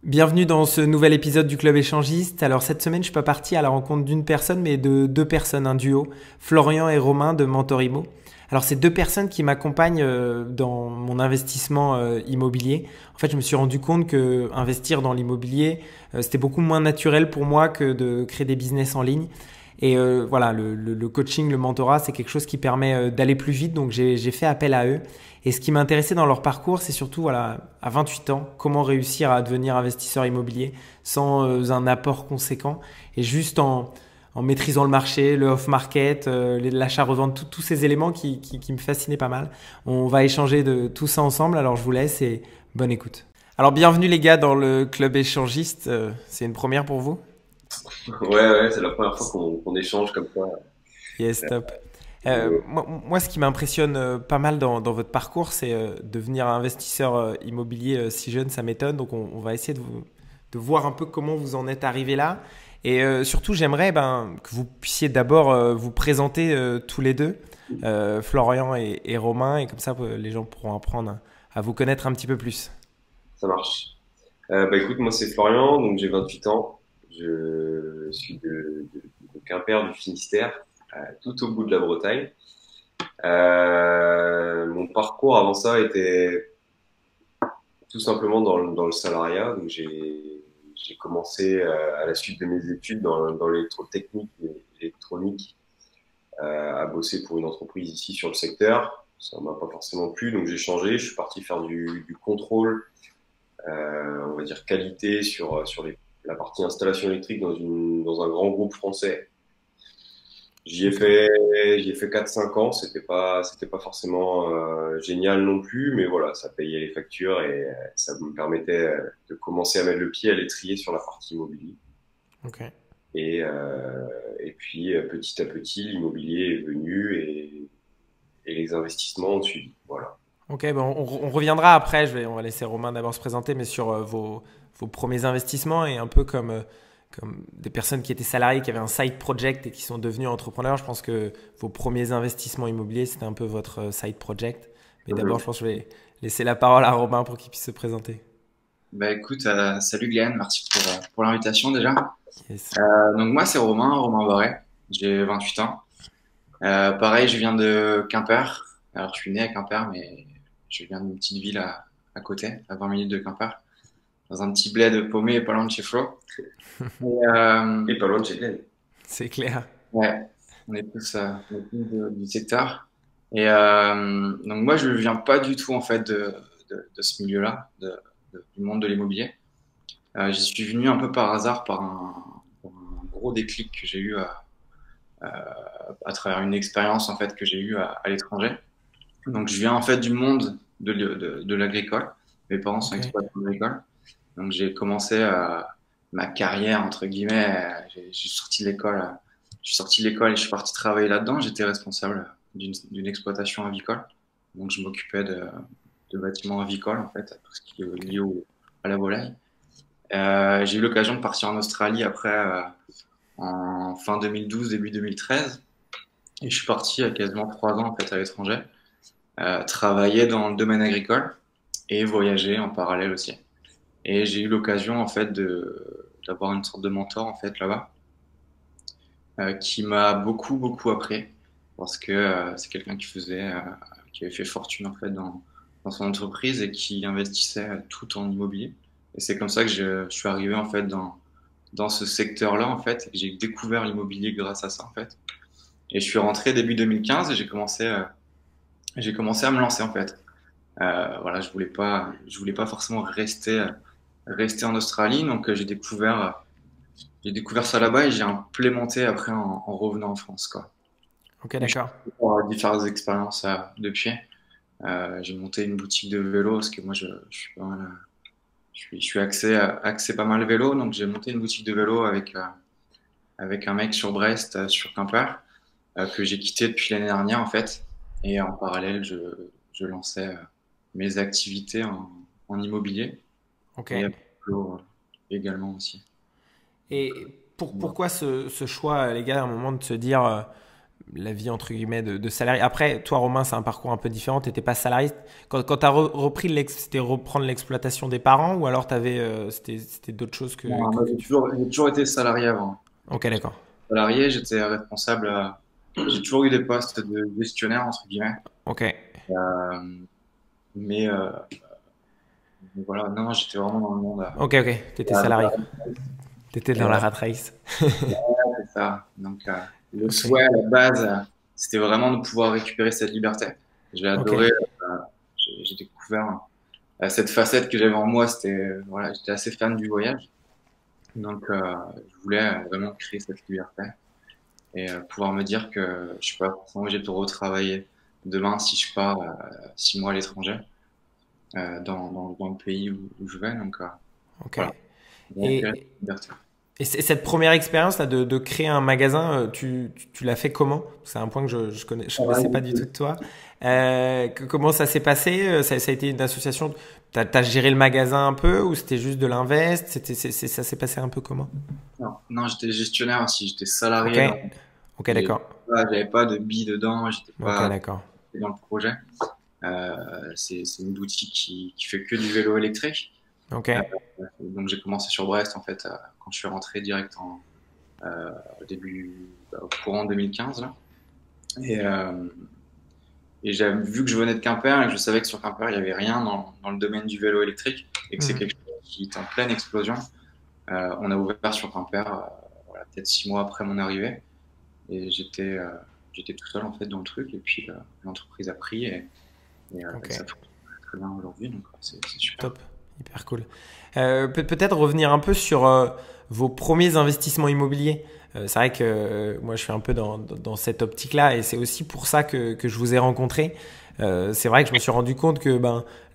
Bienvenue dans ce nouvel épisode du Club Échangiste. Alors cette semaine, je suis pas parti à la rencontre d'une personne, mais de deux personnes, un duo, Florian et Romain de Mentorimo. Alors c'est deux personnes qui m'accompagnent dans mon investissement immobilier. En fait, je me suis rendu compte que investir dans l'immobilier, c'était beaucoup moins naturel pour moi que de créer des business en ligne. Et voilà, le coaching, le mentorat, c'est quelque chose qui permet d'aller plus vite. Donc j'ai fait appel à eux. Et ce qui m'intéressait dans leur parcours, c'est surtout, voilà, à 28 ans, comment réussir à devenir investisseur immobilier sans un apport conséquent et juste en maîtrisant le marché, le off-market, l'achat-revente, tous ces éléments qui me fascinaient pas mal. On va échanger de tout ça ensemble. Alors je vous laisse et bonne écoute. Alors bienvenue les gars dans le club échangiste. C'est une première pour vous? Ouais, c'est la première fois qu'on échange comme ça. Yes, top. Euh, Moi, ce qui m'impressionne pas mal dans votre parcours, c'est devenir investisseur immobilier si jeune, ça m'étonne. Donc, on va essayer de voir un peu comment vous en êtes arrivé là. Et surtout, j'aimerais que vous puissiez d'abord vous présenter tous les deux, Florian et Romain, et comme ça, les gens pourront apprendre à vous connaître un petit peu plus. Ça marche. Écoute, moi c'est Florian, donc j'ai 28 ans. Je suis de Quimper, du Finistère, tout au bout de la Bretagne. Mon parcours avant ça était tout simplement dans le salariat. Donc j'ai commencé à la suite de mes études dans l'électrotechnique et l'électronique à bosser pour une entreprise ici sur le secteur. Ça m'a pas forcément plu, donc j'ai changé. Je suis parti faire du contrôle, on va dire qualité sur la partie installation électrique dans un grand groupe français. J'y ai Ok. fait, j'y ai fait 4-5 ans. C'était pas forcément génial non plus, mais voilà, ça payait les factures et ça me permettait de commencer à mettre le pied à l'étrier sur la partie immobilier. Ok. Et puis petit à petit, l'immobilier est venu et les investissements ont suivi. Voilà. Ok, bon, on reviendra après. On va laisser Romain d'abord se présenter, mais sur vos premiers investissements et un peu comme des personnes qui étaient salariées, qui avaient un side project et qui sont devenus entrepreneurs. Je pense que vos premiers investissements immobiliers, c'était un peu votre side project. Mais d'abord, je Mhm. pense que je vais laisser la parole à Romain pour qu'il puisse se présenter. Bah écoute, salut Glenn, merci pour l'invitation déjà. Yes. Donc moi c'est Romain Barret, j'ai 28 ans. Pareil, je viens de Quimper. Alors je suis né à Quimper, mais je viens d'une petite ville à côté, à 20 minutes de Quimper, dans un petit bled paumé pas loin de chez Flo. Et pas loin de chez Glenn. C'est clair. Ouais, on est tous du secteur. Donc moi je viens pas du tout en fait de ce milieu-là, du monde de l'immobilier. J'y suis venu un peu par hasard par un gros déclic que j'ai eu à travers une expérience en fait que j'ai eue à l'étranger. Donc je viens en fait du monde de l'agricole. Mes parents sont Ok. exploitants agricoles. Donc j'ai commencé ma carrière entre guillemets. J'ai sorti de l'école. Je suis sorti de l'école et je suis parti travailler là-dedans. J'étais responsable d'une exploitation avicole. Donc je m'occupais de bâtiments avicoles en fait, tout ce qui est lié à la volaille. J'ai eu l'occasion de partir en Australie après, en fin 2012, début 2013. Et je suis parti quasiment 3 ans en fait, à l'étranger, travailler dans le domaine agricole et voyager en parallèle aussi. Et j'ai eu l'occasion en fait d'avoir une sorte de mentor en fait là-bas, qui m'a beaucoup appris parce que c'est quelqu'un qui avait fait fortune en fait dans son entreprise et qui investissait tout en immobilier. Et c'est comme ça que je suis arrivé en fait dans ce secteur-là, en fait. J'ai découvert l'immobilier grâce à ça, en fait. Et je suis rentré début 2015 et j'ai commencé à me lancer, en fait. Voilà, je voulais pas forcément rester en Australie, donc j'ai découvert ça là-bas et j'ai implémenté après en revenant en France, quoi. Ok, Et je d'accord. suis avoir différentes expériences depuis. J'ai monté une boutique de vélo parce que moi, je suis pas mal, je suis axé pas mal vélo, donc j'ai monté une boutique de vélo avec un mec sur Brest, sur Quimper, que j'ai quitté depuis l'année dernière en fait. Et en parallèle, je lançais mes activités en immobilier Ok. et également aussi. Et Voilà. pourquoi ce choix, les gars, à un moment de se dire la vie entre guillemets de salarié. Après, toi, Romain, c'est un parcours un peu différent. Tu n'étais pas salarié. Quand tu as repris, c'était reprendre l'exploitation des parents ou alors c'était d'autres choses Non, moi, que tu... j'ai toujours été salarié avant. Ok, d'accord. Salarié, j'étais responsable. J'ai toujours eu des postes de gestionnaire, entre guillemets. Ok, Euh, mais voilà, non, non, j'étais vraiment dans le monde. ok, ok. Tu étais salarié. Tu étais Et, dans la rat race. c'est ça. Donc, le Ok, souhait à la base, c'était vraiment de pouvoir récupérer cette liberté. J'ai ok, adoré. J'ai découvert cette facette que j'avais en moi. C'était, voilà, j'étais assez fan du voyage. Donc, je voulais vraiment créer cette liberté et pouvoir me dire que je suis pas forcément obligé de retravailler demain si je pars 6 mois à l'étranger dans le pays où je vais. Donc, ok. voilà, vraiment créer Et, cette liberté. et cette première expérience là de créer un magasin, tu l'as fait comment? C'est un point que je connaissais pas du tout de toi. Comment ça s'est passé? Ça a été une association. T'as géré le magasin un peu ou c'était juste de l'invest? Ça s'est passé un peu comment? Non, non, j'étais gestionnaire aussi, j'étais Ok, salarié ok, j'ai d'accord. j'avais pas de billes dedans, j'étais Ok, pas d'accord. dans le projet. C'est une boutique qui fait que du vélo électrique. Ok, Euh, donc j'ai commencé sur Brest en fait quand je suis rentré direct au début au courant 2015 là. Et, euh, et j'avais vu que je venais de Quimper et que je savais que sur Quimper il y avait rien dans le domaine du vélo électrique et que c'est mhm, quelque chose qui est en pleine explosion. On a ouvert sur Quimper voilà, peut-être 6 mois après mon arrivée. Et j'étais tout seul en fait dans le truc. Et puis l'entreprise a pris et ok. ça fonctionne très bien aujourd'hui. Donc c'est super. Top, hyper cool. Peut-être revenir un peu sur vos premiers investissements immobiliers. C'est vrai que moi je suis un peu dans cette optique-là et c'est aussi pour ça que je vous ai rencontré. C'est vrai que je me suis rendu compte que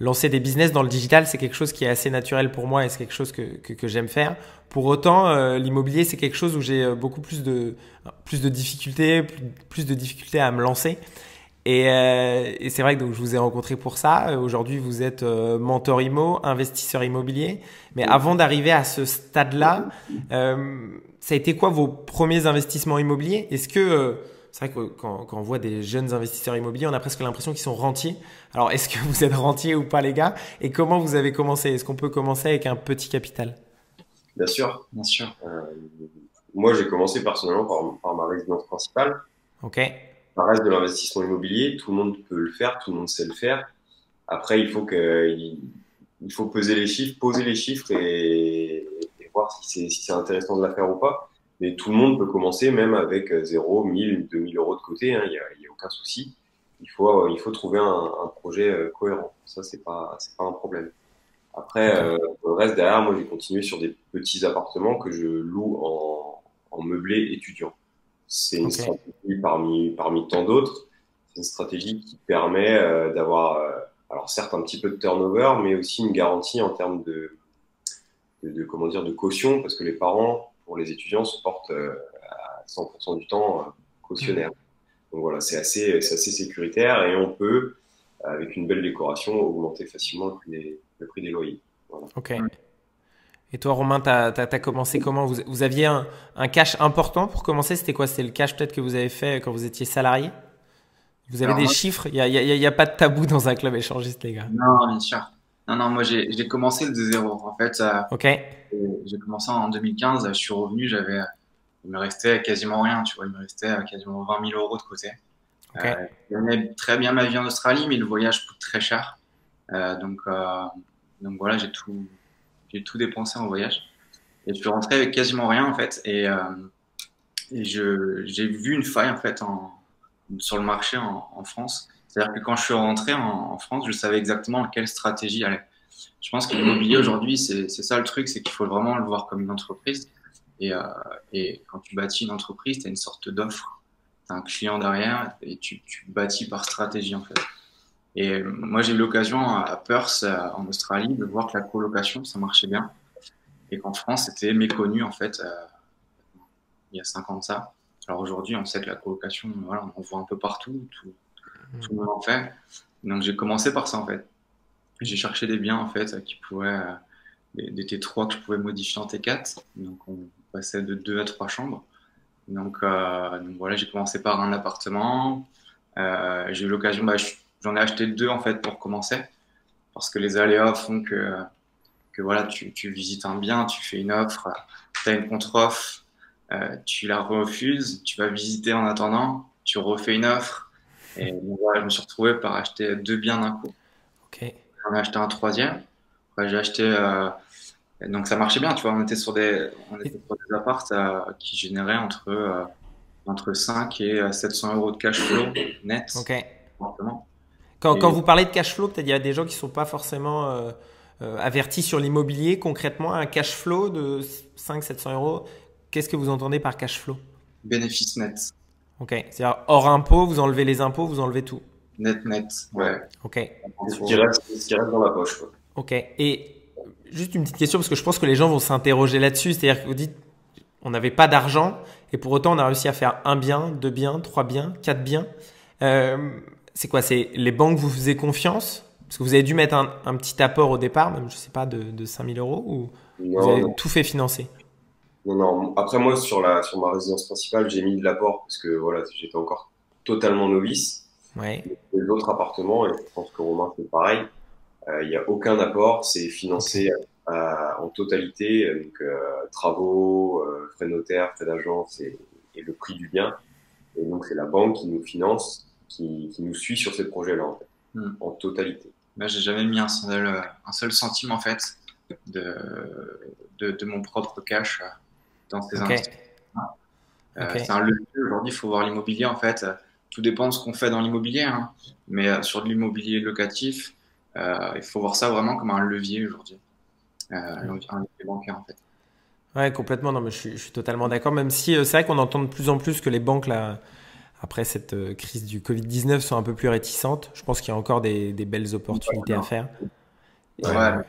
lancer des business dans le digital, c'est quelque chose qui est assez naturel pour moi et c'est quelque chose que j'aime faire. Pour autant, l'immobilier, c'est quelque chose où j'ai beaucoup plus de difficultés, plus de difficultés à me lancer. Et c'est vrai que donc, je vous ai rencontré pour ça. Aujourd'hui, vous êtes mentor IMO, investisseur immobilier. Mais avant d'arriver à ce stade-là, ça a été quoi vos premiers investissements immobiliers? Est-ce que c'est vrai que quand on voit des jeunes investisseurs immobiliers, on a presque l'impression qu'ils sont rentiers. Alors, est-ce que vous êtes rentier ou pas, les gars? Et comment vous avez commencé? Est-ce qu'on peut commencer avec un petit capital? Bien sûr. Bien sûr. Moi, j'ai commencé personnellement par ma résidence principale. Ok, Ça reste de l'investissement immobilier. Tout le monde peut le faire, tout le monde sait le faire. Après, il faut poser les chiffres et voir si c'est intéressant de la faire ou pas. Mais tout le monde peut commencer, même avec 0, 1000, 2000 euros de côté. Hein, il y a aucun souci. Il faut trouver un projet cohérent. Ça, c'est pas un problème. Après, ok, pour le reste, derrière, moi, j'ai continué sur des petits appartements que je loue en meublé étudiant. C'est une ok, stratégie parmi tant d'autres. C'est une stratégie qui permet d'avoir, alors certes, un petit peu de turnover, mais aussi une garantie en termes comment dire, de caution, parce que les parents, pour les étudiants, se portent à 100% du temps hmm, cautionnaires. Donc voilà, c'est assez sécuritaire et on peut, avec une belle décoration, augmenter facilement le prix des loyers. Voilà. ok. Et toi, Romain, t'as commencé comment? Vous aviez un cash important pour commencer? C'était quoi? C'était le cash peut-être que vous avez fait quand vous étiez salarié? Vous avez Alors des moi, chiffres? Il y a pas de tabou dans un club échangiste, les gars. non, bien sûr. Non, non, moi j'ai commencé de zéro. En fait, Ok, j'ai commencé en 2015. Je suis revenu, il me restait quasiment rien. Tu vois, il me restait quasiment 20 000 euros de côté. ok, Je gagnais très bien ma vie en Australie, mais le voyage coûte très cher. Euh, donc, euh, donc voilà, j'ai tout dépensé en voyage. Et je suis rentré avec quasiment rien en fait. Et j'ai vu une faille en fait sur le marché en France. C'est-à-dire que quand je suis rentré en France, je savais exactement quelle stratégie aller. Je pense que l'immobilier aujourd'hui, c'est ça le truc, c'est qu'il faut vraiment le voir comme une entreprise. Et, euh, et quand tu bâtis une entreprise, tu as une sorte d'offre. Tu as un client derrière et tu bâtis par stratégie en fait. Et moi, j'ai eu l'occasion à Perth, en Australie, de voir que la colocation, ça marchait bien. Et qu'en France, c'était méconnu en fait il y a 5 ans de ça. Alors aujourd'hui, on sait que la colocation, voilà, on en voit un peu partout, tout le monde en fait. Donc j'ai commencé par ça en fait. J'ai cherché des biens en fait qui pouvaient des T3 que je pouvais modifier en T4. Donc on passait de 2 à 3 chambres. Donc voilà, j'ai commencé par un appartement. J'ai eu l'occasion, j'en ai acheté deux en fait pour commencer, parce que les aléas font que voilà, tu visites un bien, tu fais une offre, tu as une contre-offre, tu la refuses, tu vas visiter en attendant, tu refais une offre. Et donc, voilà, je me suis retrouvé par acheter deux biens d'un coup. Ok. J'en ai acheté un troisième. Après, j'ai acheté. Donc ça marchait bien, tu vois. On était Et- sur des apparts qui généraient entre 5 et 700 euros de cash flow net. Ok. Forcément. Quand Et vous parlez de cash flow, peut-être il y a des gens qui sont pas forcément avertis sur l'immobilier. Concrètement, un cash flow de 500-700 euros, qu'est-ce que vous entendez par cash flow? bénéfice net. Ok. C'est-à-dire hors impôt, vous enlevez les impôts, vous enlevez tout. Net, Ouais. ouais. Ok. C'est ce qui reste dans la poche, quoi. Ok. Et juste une petite question parce que je pense que les gens vont s'interroger là-dessus. C'est-à-dire que vous dites, on n'avait pas d'argent et pour autant on a réussi à faire un bien, deux biens, trois biens, quatre biens. Euh, c'est quoi? C'est les banques vous faisaient confiance? Parce que vous avez dû mettre un petit apport au départ, même je sais pas, de 5 000 euros ou vous Non, avez non, tout fait financer? non, non. Après, moi, sur ma résidence principale, j'ai mis de l'apport parce que voilà, j'étais encore totalement novice. Ouais. L'autre appartement, et je pense que Romain fait pareil, il n'y a aucun apport, c'est Ok. financé en totalité, donc travaux, frais notaires, frais d'agence et le prix du bien. Et donc, c'est la banque qui nous finance, qui nous suit sur ces projets-là, en fait, Hmm. en totalité. Là, j'ai jamais mis un seul centime en fait de, de mon propre cash dans ces Ok. investissements. Ok. C'est un levier. Aujourd'hui, il faut voir l'immobilier en fait. Tout dépend de ce qu'on fait dans l'immobilier, hein. Mais sur de l'immobilier locatif, il faut voir ça vraiment comme un levier aujourd'hui. Un levier bancaire en fait. Ouais, complètement. Non, mais je suis totalement d'accord. Même si c'est vrai qu'on entend de plus en plus que les banques là, après cette crise du Covid-19, sont un peu plus réticentes. Je pense qu'il y a encore des belles opportunités à Non. faire. Et, Ouais, Ouais, bien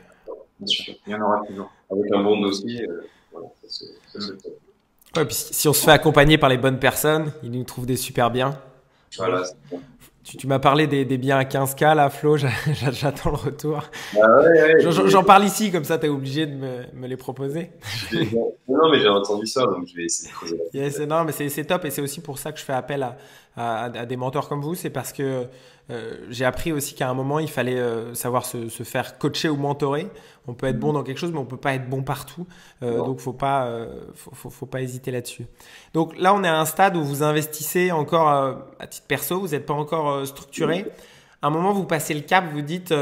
bien sûr. sûr. Il y en aura toujours. Avec un bon dossier, voilà, ça Hmm. se fait. ouais, puis si on se fait accompagner par les bonnes personnes, ils nous trouvent des super biens. Hein. Voilà. Tu m'as parlé des biens à 15K là, Flo, j'attends le retour. Ah ouais, ouais, J'en parle ici, comme ça tu es obligé de me les proposer. non, mais j'ai entendu ça, donc je vais essayer de creuser Yes, non, mais c'est top et c'est aussi pour ça que je fais appel à des mentors comme vous. C'est parce que j'ai appris aussi qu'à un moment, il fallait savoir se faire coacher ou mentorer. On peut être bon dans quelque chose, mais on peut pas être bon partout. là. Donc, faut pas hésiter là-dessus. Donc là, on est à un stade où vous investissez encore à titre perso. Vous n'êtes pas encore structuré. À un moment, vous passez le cap, vous dites,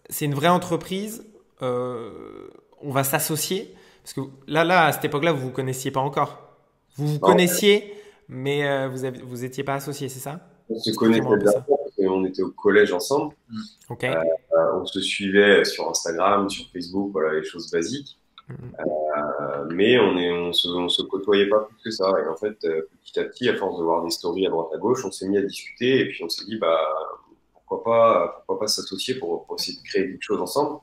c'est une vraie entreprise. On va s'associer. Parce que là, à cette époque-là, vous vous connaissiez pas encore. Vous vous Non, connaissiez, mais vous étiez pas associés, c'est ça? on se Expliquez-moi connaissait un peu déjà ça. parce qu'on était au collège ensemble. Ok. Euh, on se suivait sur Instagram, sur Facebook, voilà, les choses basiques. Mhm. Mais on se côtoyait pas plus que ça. Et en fait, petit à petit, à force de voir des stories à droite à gauche, on s'est mis à discuter et puis on s'est dit, bah, pourquoi pas s'associer pour essayer de créer quelque chose ensemble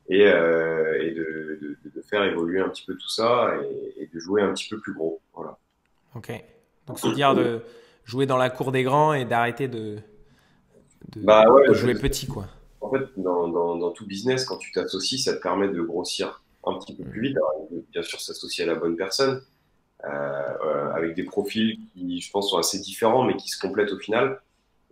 et de faire évoluer un petit peu tout ça et de jouer un petit peu plus gros. Voilà. Ok. Donc se dire de jouer dans la cour des grands et d'arrêter Bah ouais, de jouer petit, quoi. en fait, dans tout business, quand tu t'associes, ça te permet de grossir un petit peu plus vite. Alors, bien sûr, s'associer à la bonne personne, avec des profils qui, je pense, sont assez différents, mais qui se complètent au final.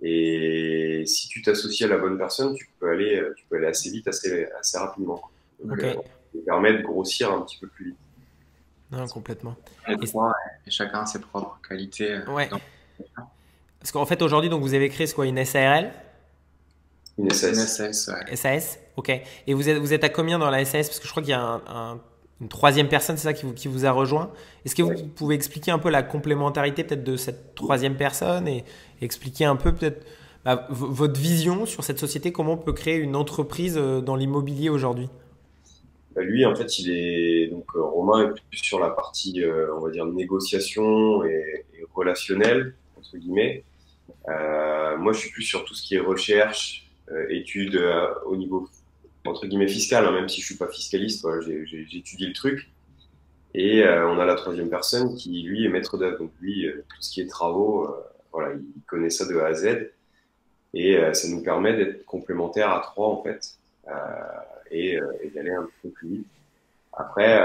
Et si tu t'associes à la bonne personne, tu peux aller assez vite, assez rapidement. Donc, Ok. ça te permet de grossir un petit peu plus vite. Non, complètement. On est Et, trois et chacun a ses propres qualités. ouais. Parce qu'en fait, aujourd'hui, donc vous avez créé, c'est quoi, une SARL? Une Une SS. SS, ouais. SAS? Ok. Et vous êtes à combien dans la SAS? Parce que je crois qu'il y a une troisième personne, c'est ça, qui vous a rejoint. Est-ce que vous Ouais. pouvez expliquer un peu la complémentarité peut-être de cette troisième personne et expliquer un peu peut-être votre vision sur cette société, comment on peut créer une entreprise dans l'immobilier aujourd'hui? Bah, lui, en fait, donc Romain est plus sur la partie, on va dire, négociation et relationnelle, entre guillemets. Moi, je suis plus sur tout ce qui est recherche, études au niveau, entre guillemets, fiscal, hein, même si je suis pas fiscaliste, voilà, j'étudie le truc. Et on a la troisième personne qui, lui, est maître d'œuvre. Donc, lui, tout ce qui est travaux, voilà, il connaît ça de A à Z. Et ça nous permet d'être complémentaires à trois, en fait, et d'aller un peu plus vite. Après,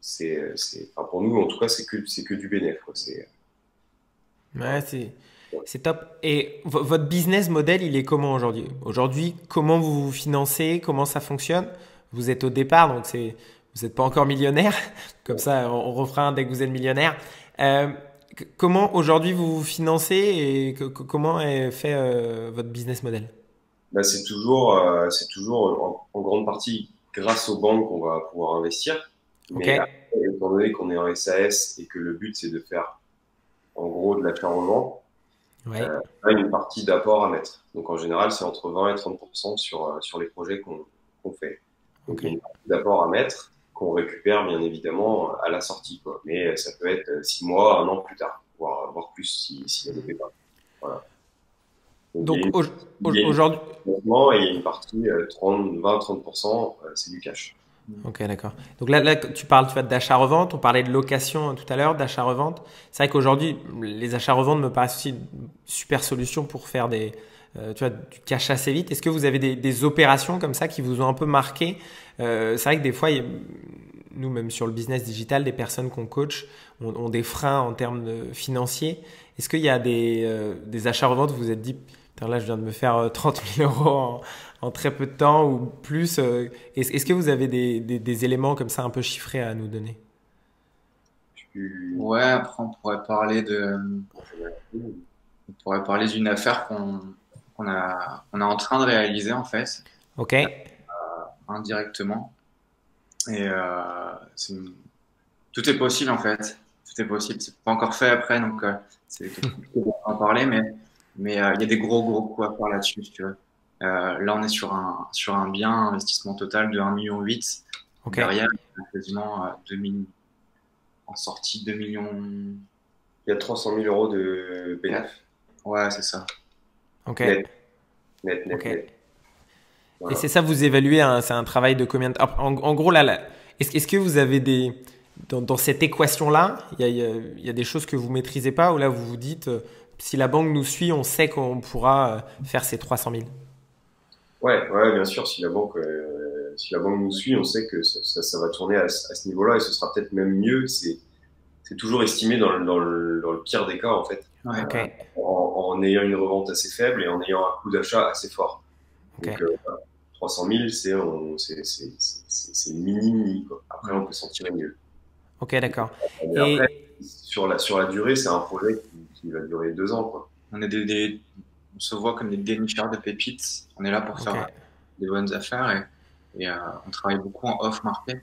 enfin, pour nous, en tout cas, c'est que du bénéfice, quoi. Ouais, c'est top. Et votre business model, il est comment aujourd'hui? Aujourd'hui, comment vous vous financez? Comment ça fonctionne? Vous êtes au départ, donc vous n'êtes pas encore millionnaire. Comme ça, on refera un dès que vous êtes millionnaire. Euh, Comment aujourd'hui vous vous financez et comment est fait votre business model? Bah, c'est toujours en grande partie grâce aux banques qu'on va pouvoir investir. Ok, Mais après, étant donné qu'on est en SAS et que le but, c'est de faire, en gros, de l'achat-revente, ouais, on a une partie d'apport à mettre. Donc, en général, c'est entre 20 et 30% sur les projets qu'on fait. Donc, ok, il y a une partie d'apport à mettre qu'on récupère, bien évidemment, à la sortie, quoi. Mais ça peut être 6 mois, un an plus tard, voire plus si elle ne fait pas. Voilà. Donc, Donc il y a une aujourd'hui, financement et il y a une partie 20-30%, c'est du cash. ok, d'accord. Donc là, tu parles d'achat-revente, on parlait de location tout à l'heure, d'achat-revente. C'est vrai qu'aujourd'hui, les achats-revente me paraissent aussi une super solution pour faire du cash assez vite. Est-ce que vous avez des opérations comme ça qui vous ont un peu marqué? C'est vrai que des fois, nous, même sur le business digital, des personnes qu'on coach ont des freins en termes financiers. Est-ce qu'il y a des achats-revente où vous vous êtes dit, putain, là, je viens de me faire 30 000 euros en très peu de temps ou plus? Est-ce que vous avez des éléments comme ça un peu chiffrés à nous donner? Tu- Ouais, après on pourrait parler d'une affaire qu'on est en train de réaliser en fait, Ok, indirectement. Et tout est possible en fait. Tout est possible. C'est pas encore fait après, donc c'est compliqué d'en parler, mais il y a des gros coups à faire là-dessus, si tu veux. Là, on est sur un bien, investissement total de 1,8 million. ok, Derrière, il y a quasiment 2 millions, en sortie 2 millions. Il y a 300 000 euros de bénéfice. Ouais, c'est ça. ok, Net, net, net, ok. net. Et Voilà. c'est ça, vous évaluez, c'est un travail de combien de temps? En gros, là, est-ce que vous avez dans cette équation-là, il y a des choses que vous maîtrisez pas ou là vous vous dites, si la banque nous suit, on sait qu'on pourra faire ces 300 000? Ouais, bien sûr, si la banque nous suit, on sait que ça va tourner à ce niveau-là et ce sera peut-être même mieux. C'est toujours estimé dans le pire des cas, en fait, Ouais. Ok, en ayant une revente assez faible et en ayant un coût d'achat assez fort. ok, Donc, 300 000, c'est mini, quoi. Après, on peut s'en tirer mieux. ok, d'accord. Mais après, Et sur la durée, c'est un projet qui va durer 2 ans, quoi. On est on se voit comme des dénicheurs de pépites. On est là pour ok, faire des bonnes affaires et on travaille beaucoup en off-market.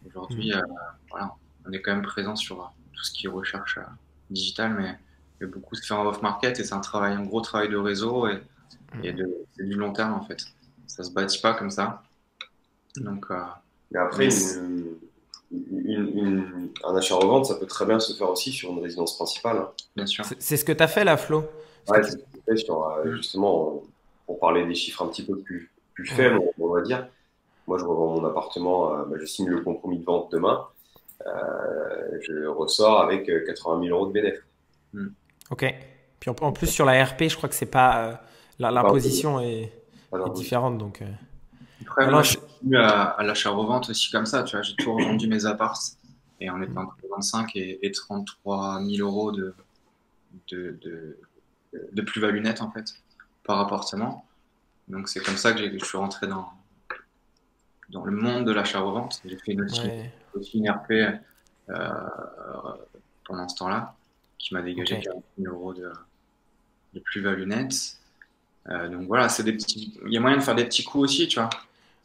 Hmm. Aujourd'hui, voilà, on est quand même présent sur tout ce qui est recherche digitale, mais beaucoup se fait en off-market et c'est un gros travail de réseau c'est du long terme en fait. Ça se bâtit pas comme ça. Donc, Mais après, mais un achat-revente, ça peut très bien se faire aussi sur une résidence principale, hein. bien sûr. C'est ce que tu as fait là, Flo? Parce que Ouais, c'est ce que je fais justement, pour parler des chiffres un petit peu plus Ouais. faibles, on va dire. Moi, je revends mon appartement, je signe le compromis de vente demain, je ressors avec 80 000 euros de bénéfice. Mm. Ok. Puis en plus sur la RP, je crois que c'est pas C'est pas, l'imposition pas est d'imposition. différente donc. Après, Non, moi, non, je suis venu à l'achat-revente aussi comme ça. Tu vois, j'ai tout revendu mes apparts et on était entre 25 et 33 000 euros de, de, de plus-value nette en fait par appartement. Donc c'est comme ça que je suis rentré dans le monde de l'achat-revente. J'ai fait ouais. aussi une RP pendant ce temps-là qui m'a Ok. dégagé 40 000 euros de plus-value nette. Donc voilà, il y a moyen de faire des petits coups aussi, tu vois.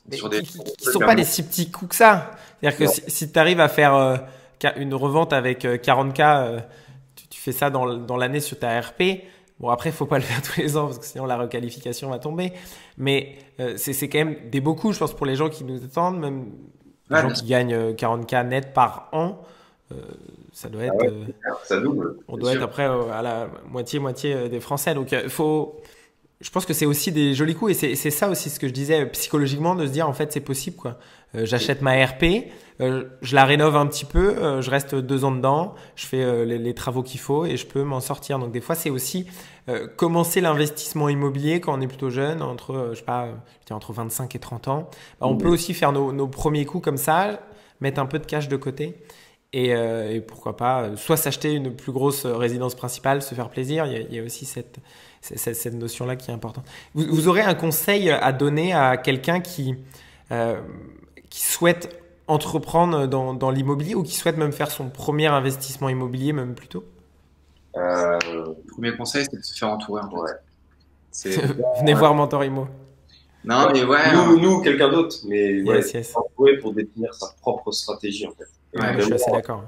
Mais Sur des qui sont pas des si petits coups que ça. C'est-à-dire que si tu arrives à faire une revente avec 40K, tu fais ça dans l'année sur ta RP. Bon, après, il faut pas le faire tous les ans parce que sinon la requalification va tomber. Mais c'est quand même des beaux coups, je pense, pour les gens qui nous attendent, même les Ouais, gens bien qui sûr. gagnent 40K net par an. euh, Ça doit Ah être, ouais, ça double, on c'est doit être sûr. après à la moitié des Français. Donc, je pense que c'est aussi des jolis coups et c'est ça aussi ce que je disais psychologiquement de se dire en fait c'est possible quoi. J'achète ma RP, je la rénove un petit peu, je reste 2 ans dedans, je fais les travaux qu'il faut et je peux m'en sortir. Donc des fois c'est aussi commencer l'investissement immobilier quand on est plutôt jeune, entre je sais pas, je dirais entre 25 et 30 ans. Bah, on peut aussi faire nos premiers coups comme ça, mettre un peu de cash de côté et pourquoi pas soit s'acheter une plus grosse résidence principale, se faire plaisir. Il y a aussi cette notion-là qui est importante. Vous aurez un conseil à donner à quelqu'un qui souhaite entreprendre dans l'immobilier ou qui souhaite même faire son premier investissement immobilier même plutôt? Le premier conseil, c'est de se faire entourer, en fait. Ouais. Venez voir Mentor Immo. Non, mais ouais. Nous, quelqu'un d'autre, mais ouais, Yes. entourer pour définir sa propre stratégie en fait. Et Ouais, je suis assez d'accord.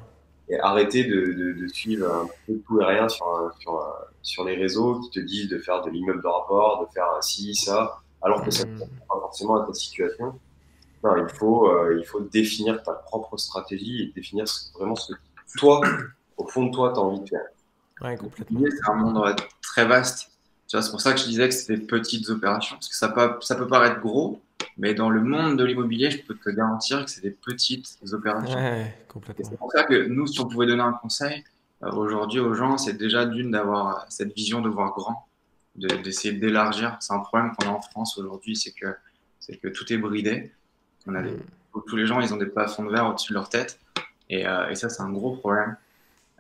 et arrêter de suivre un peu tout et rien sur les réseaux qui te disent de faire de l'immeuble de rapport, de faire ci, ça, alors que ça ne correspond pas forcément à ta situation. Non, il faut définir ta propre stratégie et définir vraiment ce que toi, au fond de toi, tu as envie de faire. Ouais, complètement. C'est un monde très vaste. Tu vois, c'est pour ça que je disais que c'était des petites opérations, parce que ça peut paraître gros, mais dans le monde de l'immobilier, je peux te garantir que c'est des petites opérations. Ouais, Et complètement. c'est pour ça que nous, si on pouvait donner un conseil aujourd'hui aux gens, c'est déjà d'avoir cette vision de voir grand, d'essayer d'élargir. C'est un problème qu'on a en France aujourd'hui, c'est que tout est bridé. Tous les gens, ils ont des plafonds de verre au-dessus de leur tête, et ça, c'est un gros problème.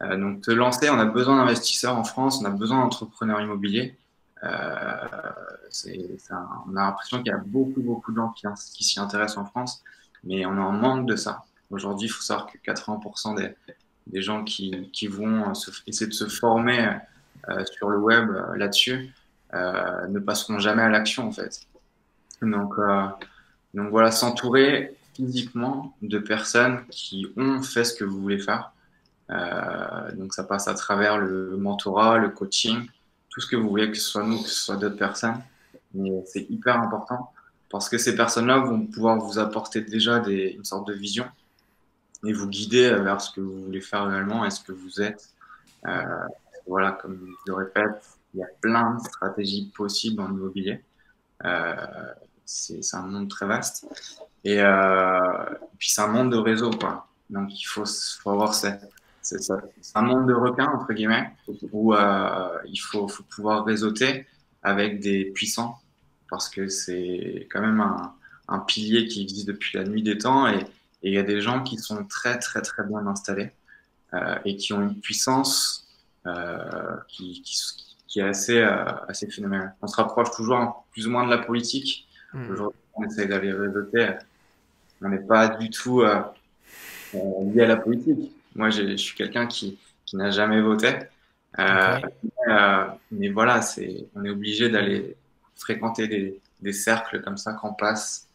Donc, te lancer, on a besoin d'investisseurs en France, on a besoin d'entrepreneurs immobiliers. On a l'impression qu'il y a beaucoup de gens qui s'y intéressent en France, mais on est en manque de ça. Aujourd'hui, il faut savoir que 80% des gens qui vont essayer de se former sur le web là-dessus ne passeront jamais à l'action, en fait. Donc voilà, s'entourer physiquement de personnes qui ont fait ce que vous voulez faire. Donc ça passe à travers le mentorat, le coaching, tout ce que vous voulez, que ce soit nous, que ce soit d'autres personnes. Mais c'est hyper important parce que ces personnes-là vont pouvoir vous apporter déjà une sorte de vision et vous guider vers ce que vous voulez faire réellement et ce que vous êtes. Voilà, comme je le répète, il y a plein de stratégies possibles en immobilier. C'est un monde très vaste. Et puis c'est un monde de réseau, quoi. Donc il faut avoir c'est un monde de requins, entre guillemets, où il faut pouvoir réseauter avec des puissants, parce que c'est quand même un pilier qui existe depuis la nuit des temps, et il y a des gens qui sont très bien installés et qui ont une puissance qui est assez phénoménale. On se rapproche toujours plus ou moins de la politique. Aujourd'hui, on essaie d'aller réseauter. On n'est pas du tout lié à la politique. Moi, je suis quelqu'un qui n'a jamais voté. Mais voilà, on est obligé d'aller fréquenter des cercles comme ça quand on passe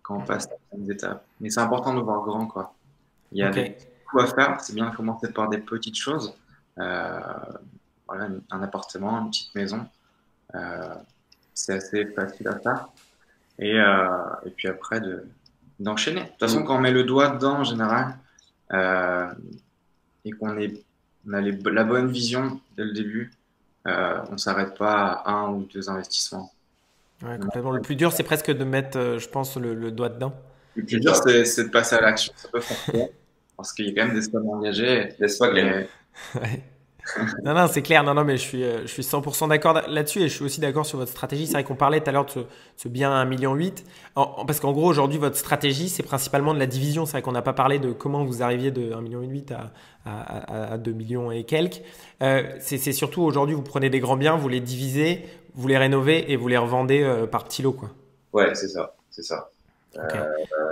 certaines étapes. Mais c'est important de voir grand, quoi. Il y a des coups à faire. C'est bien de commencer par des petites choses. Voilà, un appartement, une petite maison. C'est assez facile à faire. Et puis après, d'enchaîner. De toute façon, quand on met le doigt dedans, en général, et qu'on a la bonne vision dès le début, on ne s'arrête pas à 1 ou 2 investissements. Ouais, complètement. Le plus dur, c'est presque de mettre, je pense, le doigt dedans. Le plus dur, c'est de passer à l'action. Ça peut faire peur, parce qu'il y a quand même des sommes engagées. N'est-ce pas, Glenn? Ouais. Non, c'est clair. Non, mais je suis 100% d'accord là-dessus et je suis aussi d'accord sur votre stratégie. C'est vrai qu'on parlait tout à l'heure de ce bien à 1,8 million. Parce qu'en gros, aujourd'hui, votre stratégie, c'est principalement de la division. C'est vrai qu'on n'a pas parlé de comment vous arriviez de 1,8 million à 2 millions et quelques. C'est surtout aujourd'hui, vous prenez des grands biens, vous les divisez, vous les rénovez et vous les revendez par petits lots, quoi. Ouais, c'est ça. Okay.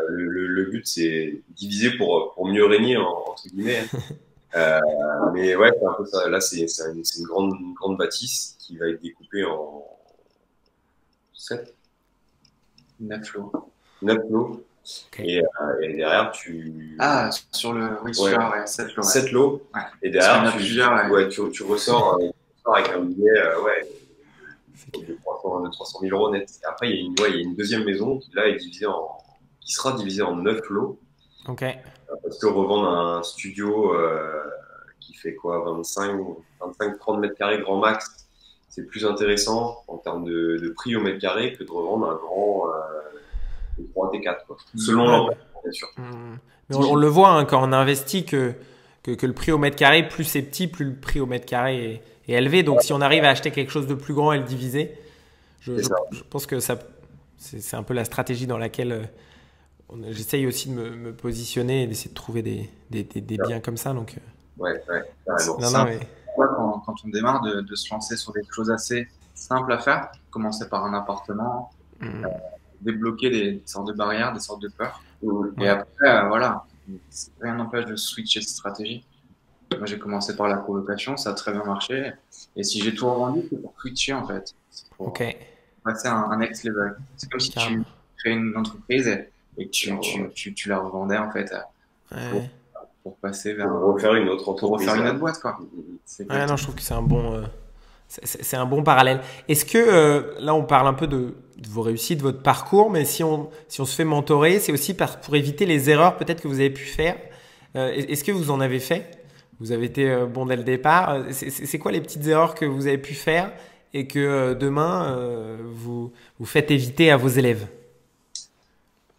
Le but, c'est diviser pour mieux régner, entre guillemets. Mais ouais, c'est un peu ça. Là, c'est une grande bâtisse qui va être découpée en 9 lots. 9 lots. Okay. Et derrière, tu... Ah, sur le... Oui, ouais. 7 lots. 7 lots. Ouais. Et derrière, tu ressors avec un billet de 300 000 euros net. Et après, il y a une deuxième maison qui, là, qui sera divisée en 9 lots. Ok. Parce que revendre un studio qui fait quoi, 25-30 mètres carrés grand max, c'est plus intéressant en termes de prix au mètre carré que de revendre un grand 3 T4, quoi. Selon l'emploi, bien sûr. Mais on le voit quand on investit que le prix au mètre carré, plus c'est petit, plus le prix au mètre carré est élevé. Donc si on arrive à acheter quelque chose de plus grand et le diviser, je pense que c'est un peu la stratégie dans laquelle j'essaye aussi de me positionner et d'essayer de trouver des biens comme ça. Donc, Ouais, carrément. non, non, mais Quand on démarre, de se lancer sur des choses assez simples à faire, commencer par un appartement, débloquer des sortes de barrières, des sortes de peurs. Et après, voilà, rien n'empêche de switcher de stratégie. Moi, j'ai commencé par la colocation, ça a très bien marché. Et si j'ai tout revendu, c'est pour switcher en fait. C'est pour ok, passer à un next level. C'est comme si tu carrément. créais une entreprise et que tu la revendais en fait pour, Ouais. pour passer vers Pour refaire une autre pour entreprise. refaire une autre boîte quoi. C'est Ouais, non, exactement. je trouve que c'est un bon, c'est un bon parallèle. Est-ce que là, on parle un peu de vos réussites, de votre parcours, mais si on se fait mentorer, c'est aussi pour éviter les erreurs peut-être que vous avez pu faire. Est-ce que vous en avez fait? Vous avez été bon dès le départ. C'est quoi les petites erreurs que vous avez pu faire et que demain vous faites éviter à vos élèves?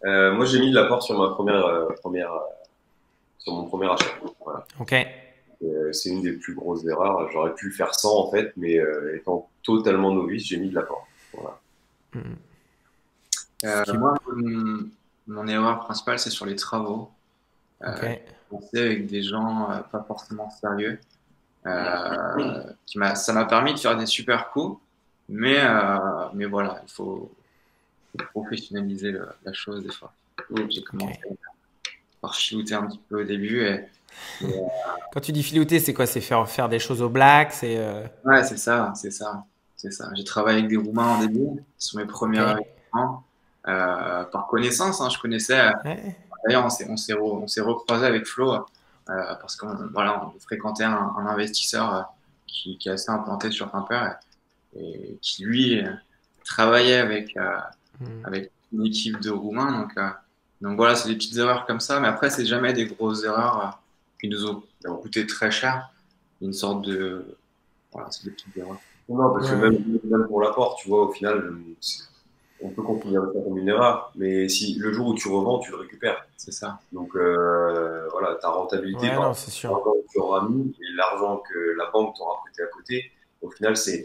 Moi, j'ai mis de l'apport sur ma sur mon premier achat. Voilà. Ok. C'est une des plus grosses erreurs. J'aurais pu faire 100 en fait, mais étant totalement novice, j'ai mis de l'apport. Voilà. Moi, mon erreur principale, c'est sur les travaux. Ok. Commencer avec des gens pas forcément sérieux. Ça m'a permis de faire des super coups, mais voilà, il faut professionnaliser la chose des fois. J'ai commencé par filouter un petit peu au début et, Quand tu dis filouter, c'est quoi? C'est faire des choses au black, c'est ouais, c'est ça. J'ai travaillé avec des Roumains au début, sur mes premiers ok. investissements, par connaissance, hein, je connaissais. Ouais. D'ailleurs, on s'est recroisé avec Flo parce qu'on voilà, on fréquentait un investisseur qui est assez implanté sur Quimper et qui lui travaillait avec une équipe de Roumains. Donc voilà, c'est des petites erreurs comme ça, mais après c'est jamais des grosses erreurs qui nous ont coûté très cher. Une sorte de voilà, c'est des petites erreurs. Non, parce que Ouais. même pour l'apport, tu vois, au final, on peut considérer ça comme une erreur, mais si le jour où tu revends, tu le récupères. C'est ça. Donc voilà, ta rentabilité Ouais, par non, rapport c'est à sûr. l'argent que tu auras mis et l'argent que la banque t'aura prêté à côté, au final, c'est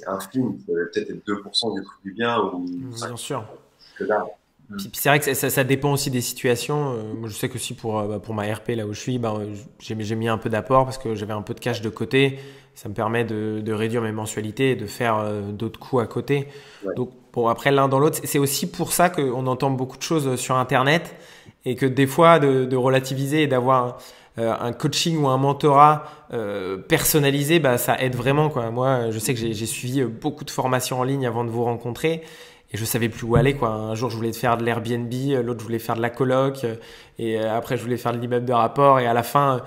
infime. Ça va peut-être être 2% du prix du bien ou Bien sûr. que dalle. Puis c'est vrai que ça dépend aussi des situations. Moi, je sais que aussi pour ma RP, là où je suis, j'ai mis un peu d'apport parce que j'avais un peu de cash de côté. Ça me permet de réduire mes mensualités et de faire d'autres coûts à côté. Ouais. Donc, bon, après, l'un dans l'autre, c'est aussi pour ça qu'on entend beaucoup de choses sur Internet et que des fois, de relativiser et d'avoir un coaching ou un mentorat personnalisé, bah, ça aide vraiment, quoi. Moi, je sais que j'ai suivi beaucoup de formations en ligne avant de vous rencontrer. Et je savais plus où aller, quoi. Un jour, je voulais faire de l'Airbnb, l'autre, je voulais faire de la coloc, et après, je voulais faire de l'immeuble de rapport, et à la fin,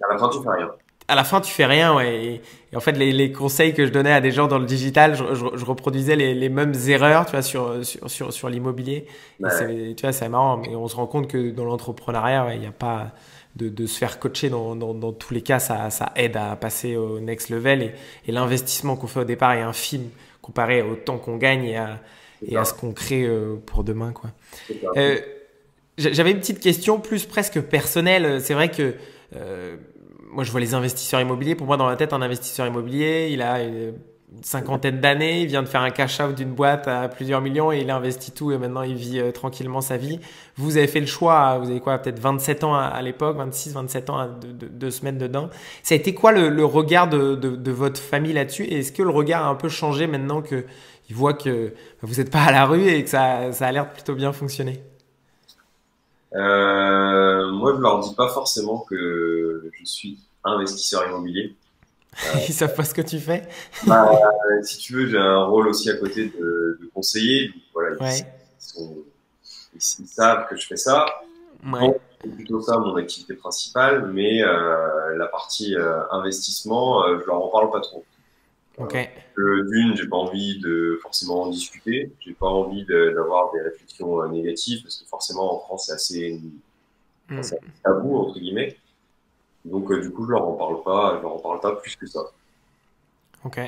À la fin, tu fais rien. tu fais rien, ouais. Et en fait, les conseils que je donnais à des gens dans le digital, je reproduisais les mêmes erreurs, tu vois, sur l'immobilier. Et Ouais. tu vois, c'est marrant, mais on se rend compte que dans l'entrepreneuriat, ouais, il n'y a pas de se faire coacher dans tous les cas, ça aide à passer au next level, et l'investissement qu'on fait au départ est infime comparé au temps qu'on gagne et à ce qu'on crée pour demain, quoi. C'est ça. J'avais une petite question plus presque personnelle. C'est vrai que moi, je vois les investisseurs immobiliers. Pour moi, dans la tête, un investisseur immobilier, il a une cinquantaine d'années, il vient de faire un cash out d'une boîte à plusieurs millions et il a investi tout et maintenant il vit tranquillement sa vie. Vous avez fait le choix, vous avez quoi, peut-être 27 ans à l'époque, 26, 27 ans de se mettre dedans. Ça a été quoi le regard de votre famille là-dessus? Et est-ce que le regard a un peu changé maintenant qu'ils voient que vous n'êtes pas à la rue et que ça a l'air de plutôt bien fonctionner? Moi, je leur dis pas forcément que je suis investisseur immobilier. Ils savent pas ce que tu fais? Bah, si tu veux, j'ai un rôle aussi à côté de conseiller. Donc, voilà, Ouais, ils savent que je fais ça. ouais, Bon, c'est plutôt ça mon activité principale, mais la partie investissement, je leur en parle pas trop. ok. D'une, j'ai pas envie de forcément en discuter. J'ai pas envie d'avoir des réflexions négatives parce que forcément en France Hmm. c'est tabou entre guillemets. Donc du coup, je leur en parle pas plus que ça. Ok.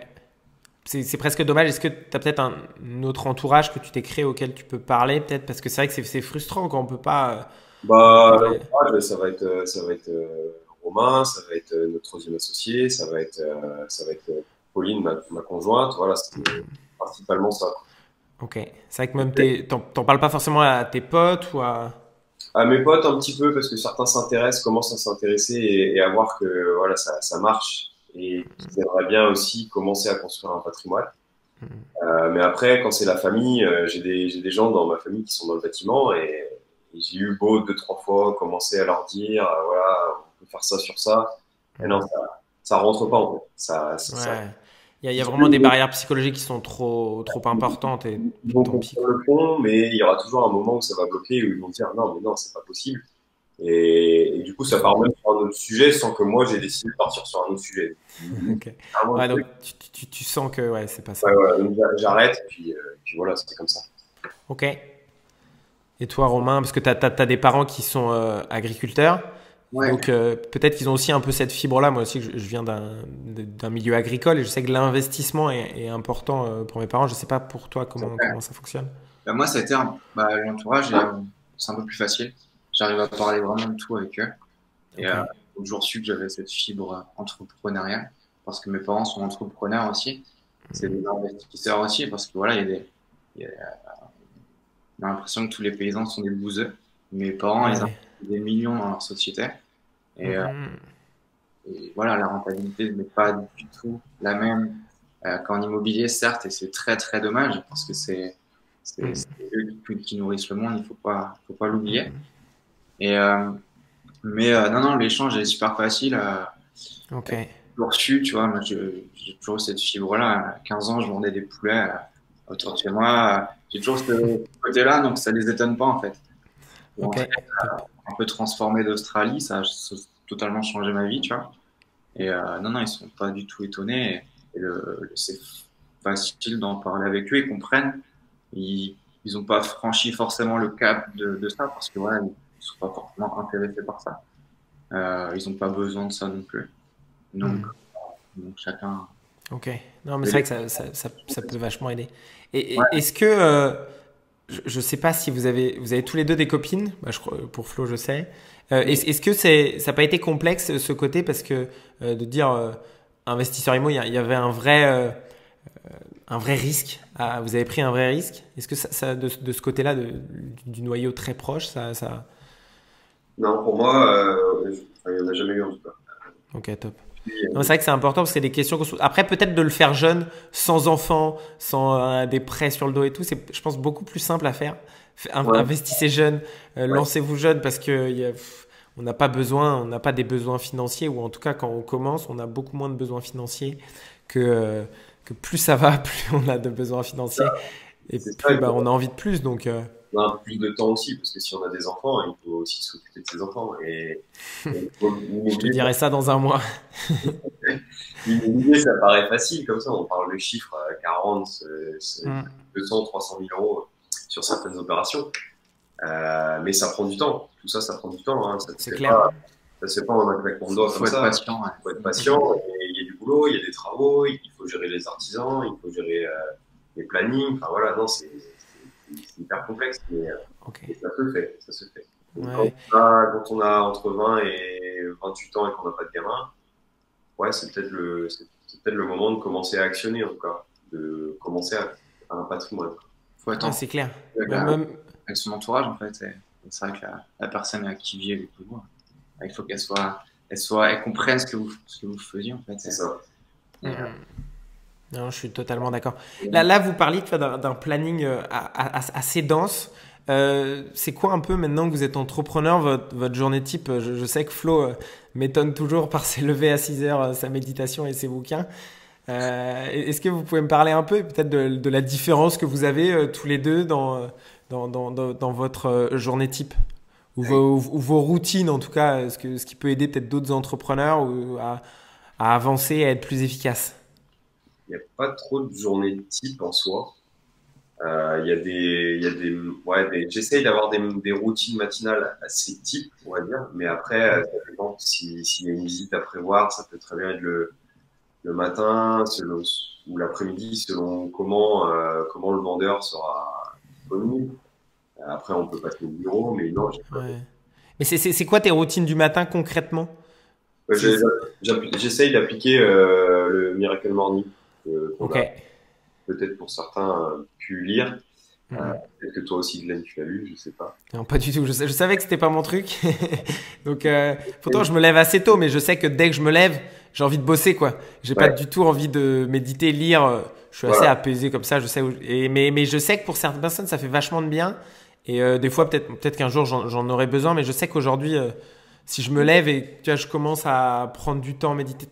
C'est presque dommage. Est-ce que tu as peut-être un autre entourage que tu t'es créé auquel tu peux parler, peut-être? Parce que c'est vrai que c'est frustrant quand on peut pas Bah, parler. ça va être Romain, ça va être notre troisième associé, ça va être Pauline, ma conjointe. Voilà, c'est principalement ça. Ok. C'est vrai que même t'en parles pas forcément à tes potes ou à... À mes potes, un petit peu, parce que certains s'intéressent, commencent à s'intéresser et à voir que voilà, ça marche et qu'ils aimeraient bien aussi commencer à construire un patrimoine. Mais après, quand c'est la famille, j'ai des gens dans ma famille qui sont dans le bâtiment et j'ai eu beau deux, trois fois commencer à leur dire, voilà, on peut faire ça sur ça. Et non, ça rentre pas en fait. Ouais. Il y a vraiment des barrières psychologiques qui sont trop importantes et Ils vont tant pis, comprendre quoi. le fond, mais il y aura toujours un moment où ça va bloquer, où ils vont dire non, mais non, c'est pas possible. Et du coup, ça part même sur un autre sujet sans que moi j'ai décidé de partir sur un autre sujet. Ok. Vraiment le Ouais, donc truc, tu sens que ouais, c'est pas ça. ouais, voilà, donc j'arrête, puis voilà, c'est comme ça. Ok. Et toi, Romain, parce que tu as des parents qui sont agriculteurs, Ouais. donc peut-être qu'ils ont aussi un peu cette fibre-là. Moi aussi, je viens d'un milieu agricole et je sais que l'investissement est important pour mes parents. Je sais pas pour toi comment ça fonctionne. Bah, moi, ça a été l'entourage, c'est un peu plus facile. J'arrive à parler vraiment de tout avec eux. Et Ok. j'ai toujours su que j'avais cette fibre entrepreneuriale parce que mes parents sont entrepreneurs aussi. C'est des investisseurs aussi parce que voilà, il y a, on a l'impression que tous les paysans sont des bouseux. Mes parents, ils Ouais. investissent des millions dans leur société. Et, euh, Mhm. et voilà, la rentabilité n'est pas du tout la même qu'en immobilier, certes, et c'est très très dommage parce que c'est Mhm. eux qui nourrissent le monde, il faut pas l'oublier. Mais non, non, l'échange est super facile. Ok. J'ai toujours su, tu vois, moi j'ai toujours eu cette fibre-là. À 15 ans, je vendais des poulets autour de chez moi. J'ai toujours ce côté-là, donc ça les étonne pas en fait. Et en Ok. fait, Top. un peu transformé d'Australie, ça a totalement changé ma vie, tu vois. Et non, non, ils sont pas du tout étonnés. C'est facile d'en parler avec eux, ils comprennent. Ils ont pas franchi forcément le cap de ça parce que voilà, ils sont pas forcément intéressés par ça. Ils ont pas besoin de ça non plus. Donc, Mhm. donc chacun. Ok. Non, mais c'est Mais vrai que ça peut vachement aider. ouais, Est-ce que je sais pas si vous avez tous les deux des copines. Bah, pour Flo, je sais. Est-ce que ça n'a pas été complexe ce côté parce que de dire investisseur immo, il y avait un vrai risque. Vous avez pris un vrai risque. Est-ce que de ce côté-là, du noyau très proche, Non, pour moi, enfin, il n'y en a jamais eu en tout cas. Ok, top. Puis, Non, c'est vrai que c'est important parce que c'est des questions qu'on se pose. Après, peut-être de le faire jeune, sans enfant, sans des prêts sur le dos et tout, c'est, je pense, beaucoup plus simple à faire. ouais, Investissez jeune, ouais, lancez-vous jeune parce que on n'a pas besoin, on n'a pas des besoins financiers ou en tout cas quand on commence, on a beaucoup moins de besoins financiers que plus ça va, plus on a de besoins financiers et c'est ça. plus bah, on a envie de plus. Donc, On a un peu plus de temps aussi, parce que si on a des enfants, il faut aussi s'occuper de ses enfants. Et je te l'immobilier, dirai ça dans un mois. l'immobilier, ça paraît facile comme ça. On parle de chiffres à 40, Mm. 200, 300 000 euros sur certaines opérations. Mais ça prend du temps. Tout ça, ça prend du temps. Hein. C'est clair. Ça se fait pas en un claquement de doigts faut comme être ça. patient. Ouais. Il faut être patient. Et il y a du boulot, il y a des travaux, il faut gérer les artisans, il faut gérer les plannings. Enfin voilà, non, c'est hyper complexe. Ok. Et ça se fait, ça se fait. Donc, Ouais. quand on a entre 20 et 28 ans et qu'on n'a pas de gamin, ouais, c'est peut-être le moment de commencer à actionner, en tout cas, de commencer à un patrimoine. Faut être Ouais, en c'est clair. avec, Même, avec son entourage en fait. C'est vrai que la personne à qui vit avec vous, il faut elle comprenne ce que vous faisiez en fait. C'est ça. Et, non, je suis totalement d'accord. Là, vous parliez d'un planning assez dense. C'est quoi un peu maintenant que vous êtes entrepreneur, votre journée type? Je sais que Flo m'étonne toujours par ses levées à 6 heures, sa méditation et ses bouquins. Est-ce que vous pouvez me parler un peu peut-être de la différence que vous avez tous les deux dans votre journée type ou vos routines en tout cas, ce qui peut aider peut-être d'autres entrepreneurs à avancer et à être plus efficaces? Il n'y a pas trop de journée type en soi. J'essaye d'avoir des routines matinales assez types, on va dire, mais après, ça dépend s'il y a une visite à prévoir, ça peut très bien être le matin ou l'après-midi, selon comment le vendeur sera disponible. Après, on peut passer au bureau, mais non, j'ai pas Ouais. Mais c'est quoi tes routines du matin concrètement? Ouais, C'est- c'est- j'essaye d'appliquer le Miracle Morning qu'on Ok. a peut-être pour certains pu lire. Peut-être que toi aussi, Glenn, tu l'as lu, je sais pas. Non, pas du tout. Je savais que c'était pas mon truc. Donc, pourtant, je me lève assez tôt, mais je sais que dès que je me lève, j'ai envie de bosser, quoi. J'ai pas Ouais, du tout envie de méditer, lire. Je suis assez voilà. apaisé comme ça. Je sais mais je sais que pour certaines personnes, ça fait vachement de bien. Et des fois, peut-être qu'un jour, j'en aurai besoin. Mais je sais qu'aujourd'hui, si je me lève et tu vois, je commence à prendre du temps, méditer,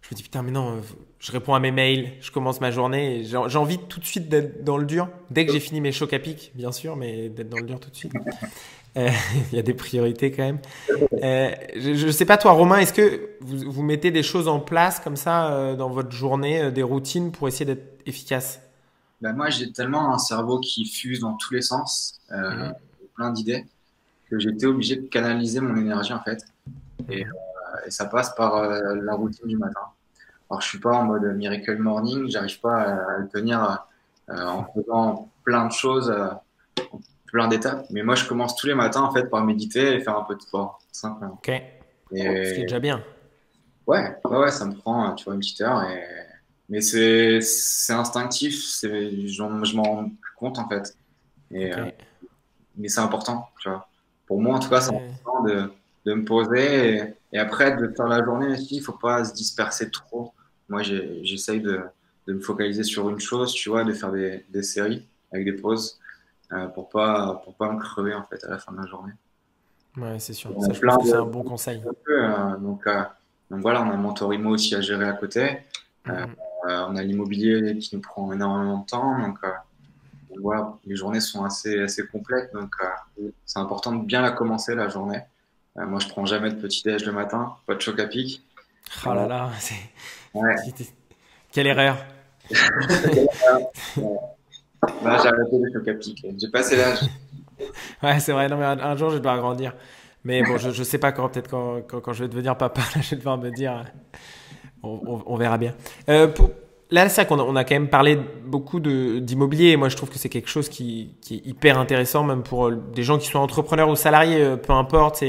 je me dis putain, mais non, je réponds à mes mails, je commence ma journée. Et j'ai envie tout de suite d'être dans le dur. Dès que j'ai fini mes chocs à pic, bien sûr, mais d'être dans le dur tout de suite. Il y a des priorités quand même. Je sais pas toi, Romain, est-ce que vous mettez des choses en place comme ça dans votre journée, des routines pour essayer d'être efficace? Ben, moi, j'ai tellement un cerveau qui fuse dans tous les sens, Mhm, plein d'idées, que j'étais obligé de canaliser mon énergie en fait. Et, mhm. et ça passe par la routine du matin. Alors, je suis pas en mode miracle morning, j'arrive pas à le tenir en faisant plein de choses, plein d'étapes. Mais moi, je commence tous les matins en fait par méditer et faire un peu de sport, tout simplement. Ok, ce qui est Et déjà bien. ouais, ça me prend, tu vois, une petite heure. Mais c'est instinctif, je m'en rends plus compte en fait. Et, Ok. mais c'est important, tu vois. Pour moi, en tout cas, c'est Ouais. important de me poser et après de faire la journée aussi. Il faut pas se disperser trop. Moi, j'essaye de me focaliser sur une chose, tu vois, de faire des séries avec des pauses pour pas me crever en fait à la fin de la journée. Ouais, c'est sûr. On Ça, a je pense plein que c'est un bon conseil. donc voilà, on a Mentorimo aussi à gérer à côté. Euh, Mhm. on a l'immobilier qui nous prend énormément de temps. Donc voilà, les journées sont assez complètes. Donc c'est important de bien la commencer la journée. Moi, je prends jamais de petit déj le matin, pas de choc à pic. Oh là Euh, là, ouais. c'était- quelle erreur. Là, j'ai arrêté les chocs à pic. J'ai passé l'âge. Ouais, c'est vrai. Non, mais un jour, je dois grandir. Mais bon, je sais pas quand. Peut-être quand je vais devenir papa, là, je vais devoir me dire. On verra bien. Là, c'est vrai qu'on on a quand même parlé beaucoup d'immobilier. Et moi, je trouve que c'est quelque chose qui est hyper intéressant, même pour des gens qui sont entrepreneurs ou salariés, peu importe.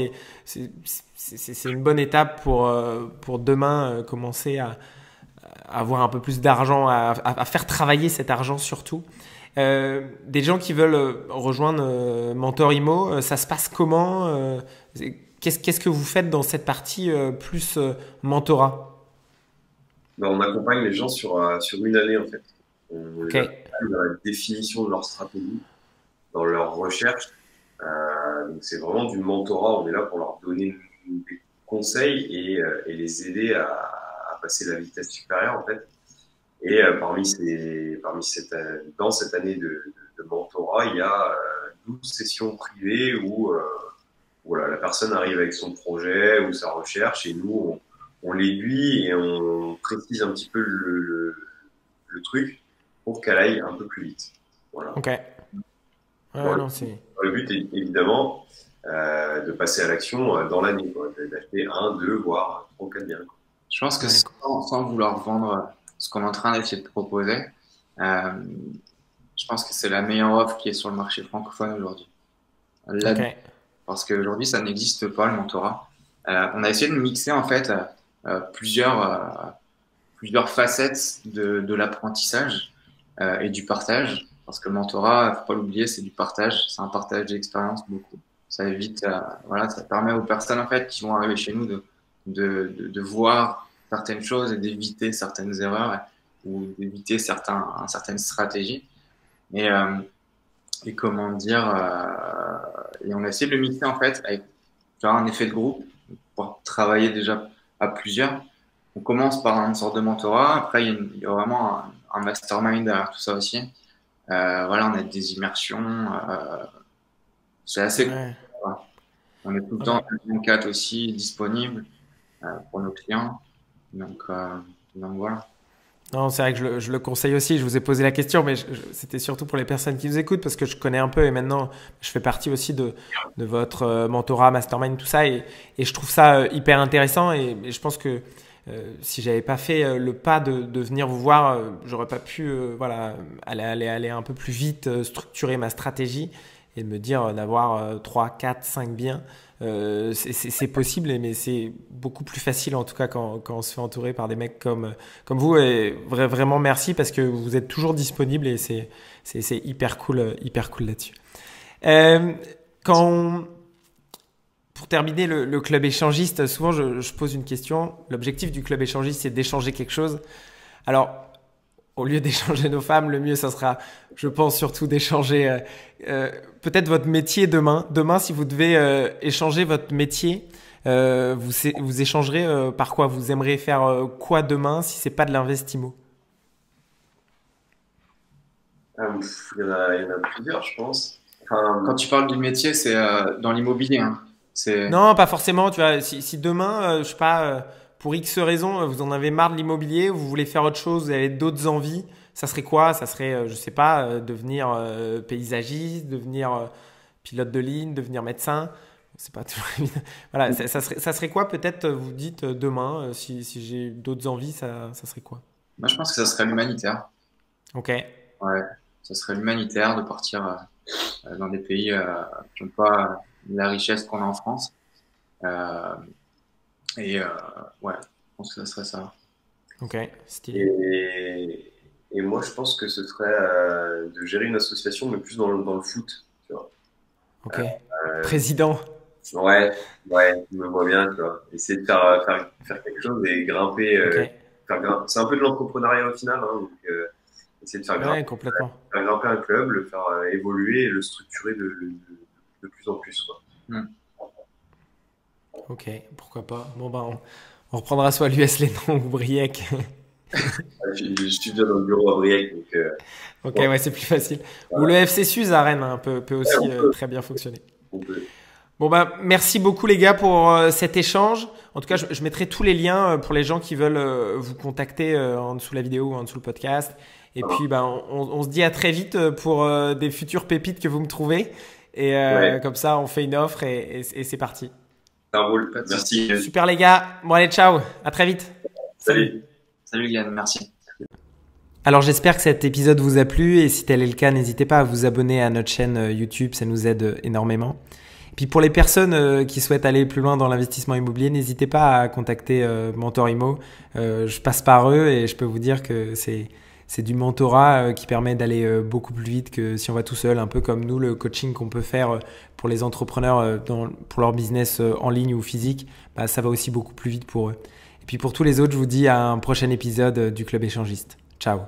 C'est une bonne étape pour demain commencer à avoir un peu plus d'argent, à faire travailler cet argent surtout. Des gens qui veulent rejoindre Mentor Imo, ça se passe comment qu'est-ce que vous faites dans cette partie plus mentorat? Ben, on accompagne les gens sur une année, en fait. On Ok, les accompagne dans la définition de leur stratégie, dans leur recherche. Donc c'est vraiment du mentorat. On est là pour leur donner des conseils et les aider à passer la vitesse supérieure, en fait. Et dans cette année de mentorat, il y a 12 sessions privées où voilà, la personne arrive avec son projet ou sa recherche et nous, on l'aiguille et on précise un petit peu le truc pour qu'elle aille un peu plus vite. Voilà. ok. Dans Ouais, le, non, c'est. dans le but, évidemment, de passer à l'action dans l'année, quoi, d'acheter un, deux, voire trois ou quatre biens. Je pense que Ouais, sans vouloir vendre ce qu'on est en train d'essayer de proposer, euh, je pense que c'est la meilleure offre qui est sur le marché francophone aujourd'hui. Là, ok. parce qu'aujourd'hui, ça n'existe pas, le mentorat. On a essayé de mixer en fait plusieurs facettes de l'apprentissage et du partage. Parce que le mentorat, faut pas l'oublier, c'est du partage, c'est un partage d'expérience beaucoup. Ça évite, voilà, ça permet aux personnes en fait qui vont arriver chez nous de voir certaines choses et d'éviter certaines erreurs ou d'éviter certaines stratégies. Et, euh, et comment dire, et on a essayé de le mixer en fait avec faire un effet de groupe pour travailler déjà à plusieurs. On commence par une sorte de mentorat. Après, il y a vraiment un mastermind derrière tout ça aussi. Voilà, on a des immersions. C'est assez cool. Ouais. Voilà. On est tout le Non, temps mais en 4 aussi disponible pour nos clients. Donc, euh, donc voilà. non, c'est vrai que je le conseille aussi. Je vous ai posé la question, mais c'était surtout pour les personnes qui nous écoutent parce que je connais un peu et maintenant je fais partie aussi de votre mentorat, mastermind, tout ça. Et je trouve ça hyper intéressant. Et je pense que si j'avais pas fait le pas de venir vous voir, j'aurais pas pu voilà, aller un peu plus vite, structurer ma stratégie. et de me dire d'avoir 3, 4, 5 biens. C'est possible, mais c'est beaucoup plus facile en tout cas quand on se fait entourer par des mecs comme vous. Et vraiment merci parce que vous êtes toujours disponible et c'est hyper cool là-dessus. Pour terminer le club échangiste, souvent je pose une question. L'objectif du club échangiste, c'est d'échanger quelque chose. Alors, au lieu d'échanger nos femmes, le mieux, ça sera, je pense, surtout d'échanger peut-être votre métier demain. Demain, si vous devez échanger votre métier, vous échangerez par quoi? Vous aimeriez faire quoi demain si c'est pas de l'investimo? Il y en a plusieurs, je pense. Enfin, Quand tu parles du métier, c'est dans l'immobilier, hein. C'est Non, pas forcément. Tu vois, si demain, je sais pas, pour X raisons, vous en avez marre de l'immobilier, vous voulez faire autre chose, vous avez d'autres envies, ça serait quoi? Ça serait, je sais pas, devenir paysagiste, devenir pilote de ligne, devenir médecin. C'est pas toujours évident. Voilà, ça serait quoi peut-être, vous dites demain, si j'ai d'autres envies, ça serait quoi? Moi, je pense que ça serait l'humanitaire. Ok, Ouais, ça serait l'humanitaire de partir dans des pays qui n'ont pas la richesse qu'on a en France. Euh, et ouais, je pense que ça serait ça. ok, stylé. et moi, je pense que ce serait de gérer une association, mais plus dans le foot. Tu vois. Ok, Euh, président. ouais, je me vois bien, tu vois. Essayer de faire quelque chose et grimper. Ok, C'est un peu de l'entrepreneuriat au final, hein, donc essayer de ouais, complètement. faire grimper un club, le faire évoluer et le structurer de plus en plus, quoi. Hmm. Ok, pourquoi pas. Bon, ben, on reprendra soit l'US Lénon ou Briec. Je suis déjà dans le bureau à Briec, donc Ok, bon, ouais, c'est plus facile. Ou voilà. le FC Suz à Rennes, hein, peut Ouais, aussi on peut, très bien fonctionner. on peut. Bon, bah, merci beaucoup les gars pour cet échange. En tout cas, je mettrai tous les liens pour les gens qui veulent vous contacter en dessous de la vidéo ou en dessous le podcast. Et puis, bah, on se dit à très vite pour des futures pépites que vous me trouvez. Et Ouais, comme ça, on fait une offre et c'est parti. ça roule. Pas de Merci. souci. Super les gars. Bon, allez, ciao. À très vite. Salut. Salut. Salut Yann, merci. Alors j'espère que cet épisode vous a plu et si tel est le cas, n'hésitez pas à vous abonner à notre chaîne YouTube, ça nous aide énormément. Et puis pour les personnes qui souhaitent aller plus loin dans l'investissement immobilier, n'hésitez pas à contacter Mentor Immo. Je passe par eux et je peux vous dire que c'est du mentorat qui permet d'aller beaucoup plus vite que si on va tout seul, un peu comme nous, le coaching qu'on peut faire pour les entrepreneurs pour leur business en ligne ou physique, bah, ça va aussi beaucoup plus vite pour eux. Et puis pour tous les autres, je vous dis à un prochain épisode du Club Échangiste. Ciao.